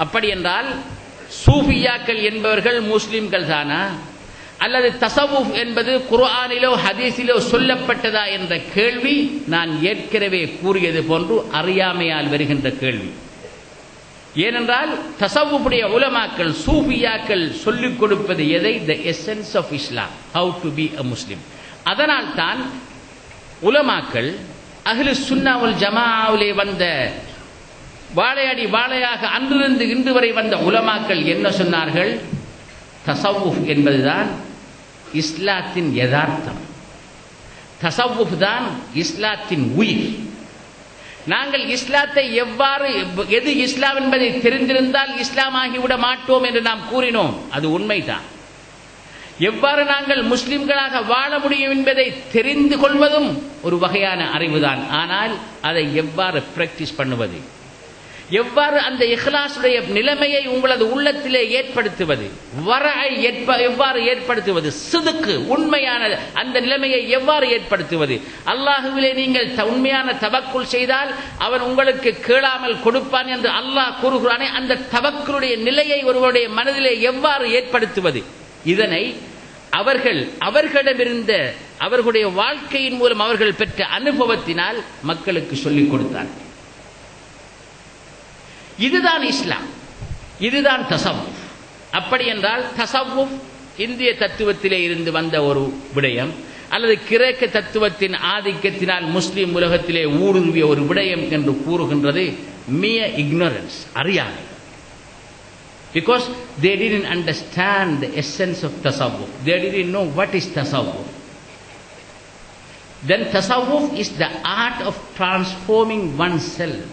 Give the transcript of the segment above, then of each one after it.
அப்படி என்றால் சூஃபியாக்கள் என்பவர்கள் முஸ்லிம்கள் தானா, அல்லது தஸவ்வுஃப் என்பது குர்ஆனிலோ ஹதீஸிலோ சொல்லப்பட்டதா என்ற கேள்வி நான் ஏற்கனவே கூறியது போன்று அறியாமையால் வருகின்ற கேள்வி. ஏனென்றால் தஸவ்வுஃபுடைய உலமாக்கள் சூஃபியாக்கள் சொல்லிக் கொடுப்பது எதை? The essence of Islam, how to be a Muslim. அதனால் தான் உலமாக்கள் அஹ்லு சுன்னா வல் ஜமாஅவிலே வந்த வாழையடி வாழையாக அன்றிருந்து இன்று வரை வந்த உலமாக்கள் என்ன சொன்னார்கள்? தஸவ்வுஃப் என்பதுதான் இஸ்லாத்தின் யதார்த்தம், தஸவ்வுஃப் தான் இஸ்லாத்தின் உயிர். நாங்கள் இஸ்லாத்தை எது இஸ்லாம் என்பதை தெரிந்திருந்தால் இஸ்லாம் ஆகிவிட மாட்டோம் என்று நாம் கூறினோம். அது உண்மைதான். எவ்வாறு நாங்கள் முஸ்லிம்களாக வாழ முடியும் என்பதை தெரிந்து கொள்வதும் ஒரு வகையான அறிவுதான். ஆனால் அதை எவ்வாறு பிராக்டிஸ் பண்ணுவது, எவ்வாறு அந்த இஹ்லாஸுடைய நிலைமையை உங்களது உள்ளத்திலே ஏற்படுத்துவது, வரஐ எவ்வாறு ஏற்படுத்துவது, சிதுக்கு உண்மையான அந்த நிலைமையை எவ்வாறு ஏற்படுத்துவது. அல்லாஹுவிலே நீங்கள் உண்மையான தவக்குல் செய்தால் அவன் உங்களுக்கு கேளாமல் கொடுப்பான் என்று அல்லாஹ் கூறுகிறானே, அந்த தவக்குலுடைய நிலையை ஒருவருடைய மனதிலே எவ்வாறு ஏற்படுத்துவது, இதனை அவர்களிடமிருந்த அவர்களுடைய வாழ்க்கையின் மூலம் அவர்கள் பெற்ற அனுபவத்தினால் மக்களுக்கு சொல்லிக் கொடுத்தார்கள். இதுதான் இஸ்லாம், இதுதான் தஸவ்வுஃப். அப்படி என்றால் தஸவ்வுஃப் இந்திய தத்துவத்திலே இருந்து வந்த ஒரு விடயம், அல்லது கிரேக்க தத்துவத்தின் ஆதிக்கத்தினால் முஸ்லிம் உலகத்திலே ஊடுருவிய ஒரு விடயம் என்று கூறுகின்றது mere ignorance, அறியாமை. Because they didn't understand the essence of tasawwuf, they didn't know what is tasawwuf. Then tasawwuf is the art of transforming oneself.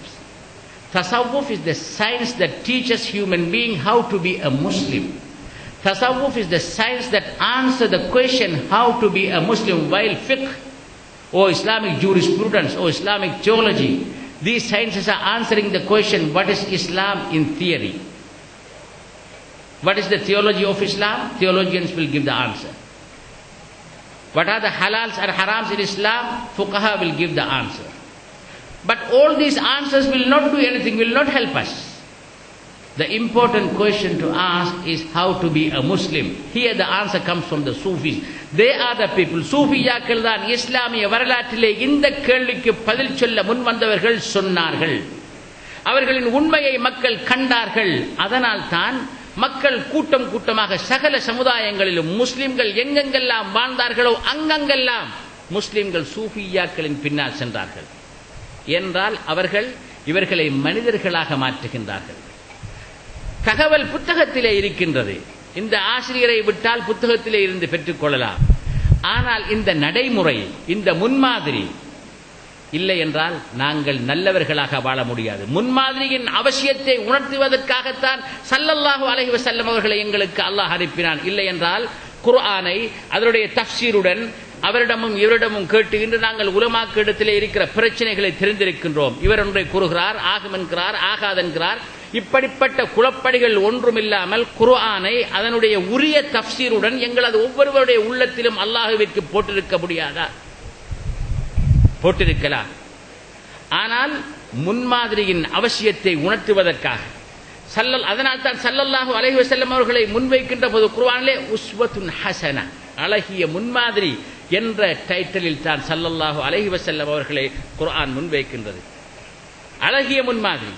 Tasawwuf is the science that teaches human being how to be a Muslim. Tasawwuf is the science that answers the question how to be a Muslim, while fiqh or Islamic jurisprudence or Islamic theology, these sciences are answering the question what is Islam in theory. What is the theology of Islam? Theologians will give the answer. What are the halals and harams in Islam? Fuqaha will give the answer. But all these answers will not do anything, will not help us. The important question to ask is how to be a Muslim. Here the answer comes from the Sufis. They are the people. சூஃபியாக்கள் தான் இஸ்லாமிய வரலாற்றிலே இந்த கேள்விக்கு பதில் சொல்ல முன்வந்தவர்கள், சொன்னார்கள். அவர்களின் உண்மையை மக்கள் கண்டார்கள். அதனால் தான் மக்கள் கூட்டம் கூட்டமாக சகல சமுதாயங்களிலும் முஸ்லிம்கள் எங்கெங்கெல்லாம் வாழ்ந்தார்களோ அங்கெங்கெல்லாம் முஸ்லிம்கள் சூஃபியாக்களின் பின்னால் சென்றார்கள். என்றால் அவர்கள் இவர்களை மனிதர்களாக மாற்றுகின்றார்கள். தகவல் புத்தகத்திலே இருக்கின்றது. இந்த ஆசிரியரை விட்டால் புத்தகத்திலே இருந்து பெற்றுக்கொள்ளலாம். ஆனால் இந்த நடைமுறை, இந்த முன்மாதிரி இல்லை என்றால் நாங்கள் நல்லவர்களாக வாழ முடியாது. முன்மாதிரியின் அவசியத்தை உணர்த்துவதற்காகத்தான் ஸல்லல்லாஹு அலைஹி வஸல்லம் அவர்களை எங்களுக்கு அல்லாஹ் அனுப்பினான். இல்லை என்றால் குர்ஆனை அதனுடைய தஃப்சீருடன் அவரிடமும் இவரிடமும் கேட்டு இன்று நாங்கள் உலமாக்களிடத்திலே இருக்கிற பிரச்சனைகளை தெரிந்திருக்கின்றோம். இவர் ஒன்றை கூறுகிறார், ஆகும் என்கிறார், ஆகாதென்கிறார். இப்படிப்பட்ட குழப்படிகள் ஒன்றுமில்லாமல் குர்ஆனை அதனுடைய உரிய தஃப்சீருடன் எங்களது ஒவ்வொருவருடைய உள்ளத்திலும் அல்லாஹ்விற்கு போட்டிருக்க முடியாதா? போட்டிருக்கலாம். ஆனால் முன்மாதிரியின் அவசியத்தை உணர்த்துவதற்காக அதனால் தான் ஸல்லல்லாஹு அலைஹி வஸல்லம் அவர்களை முன்வைக்கின்ற போது குர்ஆனிலே உஸ்வத்துன் ஹஸனா, அழகிய முன்மாதிரி என்ற டைட்டிலில் தான் ஸல்லல்லாஹு அலைஹி வஸல்லம் அவர்களை குர்ஆன் முன்வைக்கின்றது. அழகிய முன்மாதிரி,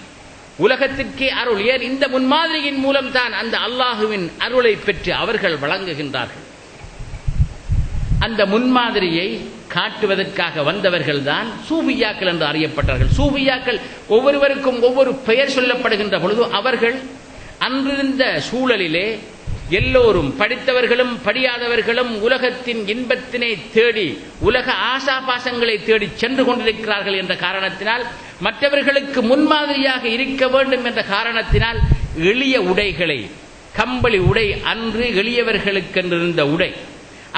உலகத்திற்கே அருள். ஏன் இந்த முன்மாதிரியின் மூலம் தான் அந்த அல்லாஹுவின் அருளை பெற்று அவர்கள் வழங்குகின்றார்கள். அந்த முன்மாதிரியை காட்டுவதற்காக வந்தவர்கள் தான் சூஃபியாக்கள் என்று அறியப்பட்டார்கள். சூஃபியாக்கள் ஒவ்வொருவருக்கும் ஒவ்வொரு பெயர் சொல்லப்படுகின்ற பொழுது அவர்கள் அன்றிருந்த சூழலிலே எல்லோரும் படித்தவர்களும் படியாதவர்களும் உலகத்தின் இன்பத்தினை தேடி உலக ஆசாபாசங்களை தேடி சென்று கொண்டிருக்கிறார்கள் என்ற காரணத்தினால், மற்றவர்களுக்கு முன்மாதிரியாக இருக்க வேண்டும் என்ற காரணத்தினால் எளிய உடைகளை, கம்பளி உடை அன்று எளியவர்களுக்கென்றிருந்த உடை,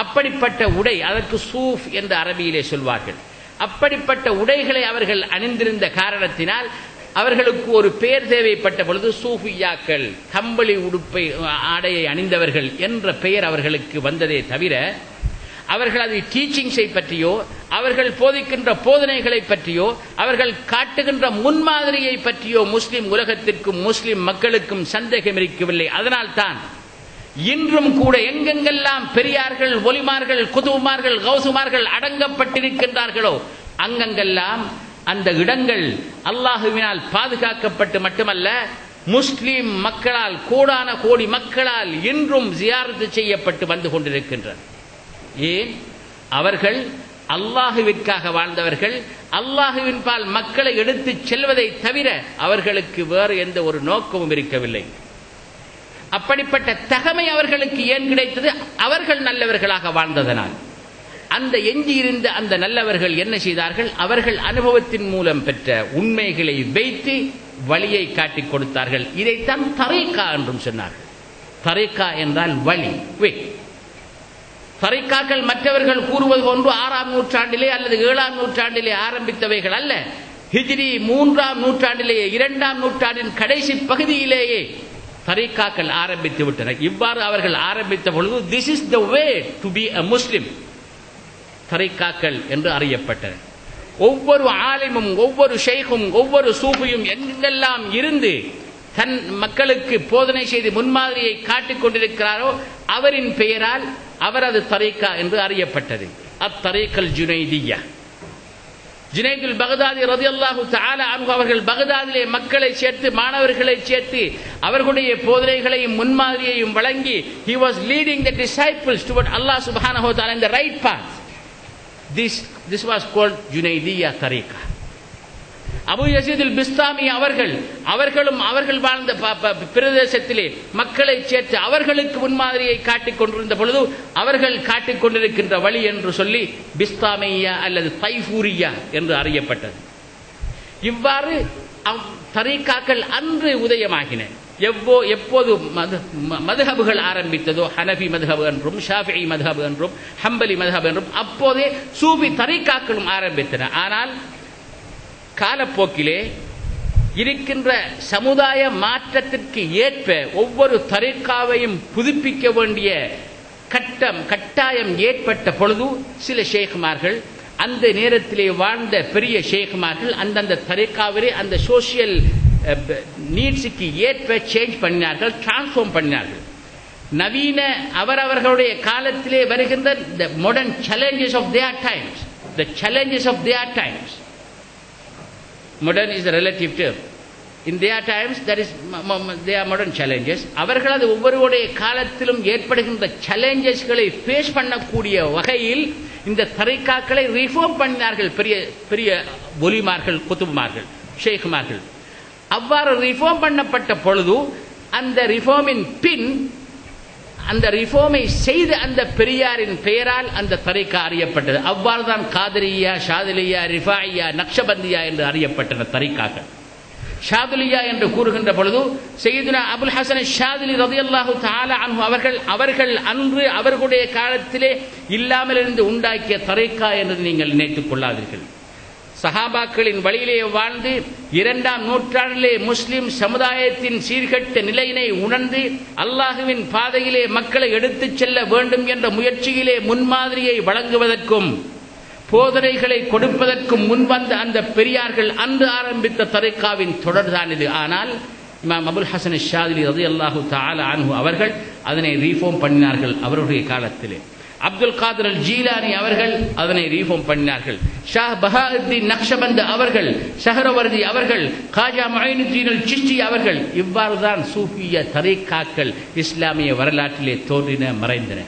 அப்படிப்பட்ட உடை, அதற்கு சூஃப் என்று அரபியிலே சொல்வார்கள். அப்படிப்பட்ட உடைகளை அவர்கள் அணிந்திருந்த காரணத்தினால் அவர்களுக்கு ஒரு பெயர் தேவைப்பட்ட பொழுது சூஃபியாக்கள், கம்பளி உடுப்பை ஆடையை அணிந்தவர்கள் என்ற பெயர் அவர்களுக்கு வந்ததே தவிர அவர்களது டீச்சிங்ஸை பற்றியோ அவர்கள் போதிக்கின்ற போதனைகளை பற்றியோ அவர்கள் காட்டுகின்ற முன்மாதிரியை பற்றியோ முஸ்லிம் உலகத்திற்கும் முஸ்லிம் மக்களுக்கும் சந்தேகம் இருக்கவில்லை. அதனால்தான் இன்றும் கூட எங்கெங்கெல்லாம் பெரியார்கள், ஒலிமார்கள், குதுமார்கள், கௌசுமார்கள் அடங்கப்பட்டிருக்கின்றார்களோ அங்கெங்கெல்லாம் அந்த இடங்கள் அல்லாஹுவினால் பாதுகாக்கப்பட்டு மட்டுமல்ல, முஸ்லிம் மக்களால், கோடான கோடி மக்களால் இன்றும் ஜியாரத்து செய்யப்பட்டு வந்து கொண்டிருக்கின்றன. ஏன்? அவர்கள் அல்லாஹுவிற்காக வாழ்ந்தவர்கள். அல்லாஹுவின் பால் மக்களை எடுத்துச் செல்வதை தவிர அவர்களுக்கு வேறு எந்த ஒரு நோக்கமும் இருக்கவில்லை. அப்படிப்பட்ட தகமை அவர்களுக்கு ஏன் கிடைத்தது? அவர்கள் நல்லவர்களாக வாழ்ந்ததனால். அந்த எஞ்சியிருந்த அந்த நல்லவர்கள் என்ன செய்தார்கள்? அவர்கள் அனுபவத்தின் மூலம் பெற்ற உண்மைகளை வைத்து வழியை காட்டிக் கொடுத்தார்கள். இதைத்தான் தரீகா என்றும் சொன்னார்கள். தரீகா என்றால் வழி. தரீகாக்கள் மற்றவர்கள் கூறுவது போன்று 6ஆம் நூற்றாண்டிலே அல்லது 7ஆம் நூற்றாண்டிலே ஆரம்பித்தவைகள் அல்ல. ஹிஜ்ரி 3ஆம் நூற்றாண்டிலேயே, 2ஆம் நூற்றாண்டின் கடைசி பகுதியிலேயே தரீகாக்கள் ஆரம்பித்து விட்டன. இவ்வாறு அவர்கள் ஆரம்பித்த பொழுது this is the way to be a Muslim, தரீகாக்கள் என்று அறியப்பட்டன. ஒவ்வொரு ஆலிமும், ஒவ்வொரு ஷைக்கும், ஒவ்வொரு சூஃபியும் எங்கெல்லாம் இருந்து தன் மக்களுக்கு போதனை செய்து முன்மாதிரியை காட்டிக் கொண்டிருக்கிறாரோ அவரின் பெயரால் அவரது தரீகா என்று அறியப்பட்டது. அத்தரீகல் ஜுனைதியா. ஜுனைதுல் பகதாதி ரலியல்லாஹு தஆலா அன்ஹு அவர்கள் பகதாதிலே மக்களை சேர்த்து, மாணவர்களை சேர்த்து அவர்களுடைய போதனைகளையும் முன்மாதிரியையும் வழங்கி he was leading the disciples toward Allah subhanahu wa ta'ala in the right path. This was called Junaidiya Tariqa. Abu Yazid al Bistami அவர்களும் அவர்கள் வாழ்ந்த பிரதேசத்திலே மக்களை சேர்த்து அவர்களுக்கு முன்மாதிரியை காட்டிக் கொண்டிருந்த பொழுது அவர்கள் காட்டிக் கொண்டிருக்கின்ற வழி என்று சொல்லி பிஸ்தாமியா அல்லது தைஃபூரியா என்று அறியப்பட்டது. இவ்வாறு தரீகாக்கள் அன்று உதயமாகின. எப்போது மதுஹபுகள் ஆரம்பித்ததோ, ஹனஃபி மதுஹப் என்றும் ஷாஃபிஈ மதுஹப் என்றும் ஹம்பலி மதுஹப் என்றும் அப்போதே சூஃபி தரீகாக்களும் ஆரம்பித்தன. ஆனால் காலப்போக்கிலே இருக்கின்ற சமுதாய மாற்றத்திற்கு ஏற்ப ஒவ்வொரு தரீகாவையும் புதுப்பிக்க வேண்டிய கட்டாயம் ஏற்பட்ட பொழுது சில ஷேகுமார்கள், அந்த நேரத்திலே வாழ்ந்த பெரிய ஷேகுமார்கள் அந்தந்த தரீகாவிலே அந்த சோசியல் நீட்ஸுக்கு ஏற்ப சேஞ்ச் பண்ணினார்கள், டிரான்ஸ்ஃபார்ம் பண்ணினார்கள். நவீன அவரவர்களுடைய காலத்திலே வருகின்ற the modern challenges of their times, the challenges of their times. Modern is a relative term. In their times that is their modern challenges. அவர்களது ஒவ்வொருடைய காலத்திலும் ஏற்படுகின்ற சேலஞ்சஸ்களை ஃபேஸ் பண்ணக்கூடிய வகையில் இந்த தரீகாக்களை ரிஃபார்ம் பண்ணினார்கள் பெரிய பெரிய ஒலிமார்கள், குதுப்மார்கள், ஷேகுமார்கள். அவ்வாறு ரிஃபார்ம் பண்ணப்பட்ட பொழுது அந்த ரிஃபார்மின் பின் அந்த ரிஃபார்மை செய்த அந்த பெரியாரின் பெயரால் அந்த தரீகா அறியப்பட்டது. அவ்வாறு தான் காதிரியா, ஷாதிலியா, ரிஃபாயியா, நக்ஷபந்தியா என்று அறியப்பட்டன தரீகாக்கள். ஷாதுலியா என்று கூறுகின்ற பொழுது சையதுனா அபுல் ஹசன் ஷாதுலி ரலியல்லாஹு தஆலா அன்ஹு அவர்கள் அன்று அவர்களுடைய காலத்திலே இல்லாமல் இருந்து உண்டாக்கிய தரீகா என்று நீங்கள் நினைத்துக் கொள்ளாதீர்கள். சஹாபாக்களின் வழியிலே வாழ்ந்து 2ஆம் நூற்றாண்டிலே முஸ்லிம் சமுதாயத்தின் சீர்கெட்ட நிலையினை உணர்ந்து அல்லாஹுவின் பாதையிலே மக்களை எடுத்துச் செல்ல வேண்டும் என்ற முயற்சியிலே முன்மாதிரியை வழங்குவதற்கும் போதனைகளை கொடுப்பதற்கும் முன்வந்த அந்த பெரியார்கள் அன்று ஆரம்பித்த தரீகாவின் தொடர்தான் இது. ஆனால் இமாம் அபுல் ஹசன் ஷாதிலி ரலியல்லாஹு தஆலா அன்ஹு அவர்கள் அதனை ரீஃபார்ம் பண்ணினார்கள் அவருடைய காலத்திலே. அப்துல் காதர் அல் ஜீலானி அவர்கள் அதனை ரீஃபார்ம் பண்ணினார்கள். ஷா பஹாஉத்தீன் நக்ஷபந்த் அவர்கள், ஷஹரவர்தி அவர்கள், காஜா முஈனுத்தீன் அல் சிஷ்டி அவர்கள், இவ்வாறுதான் சூஃபிய தரீகாக்கள் இஸ்லாமிய வரலாற்றிலே தோன்றின, மறைந்தன.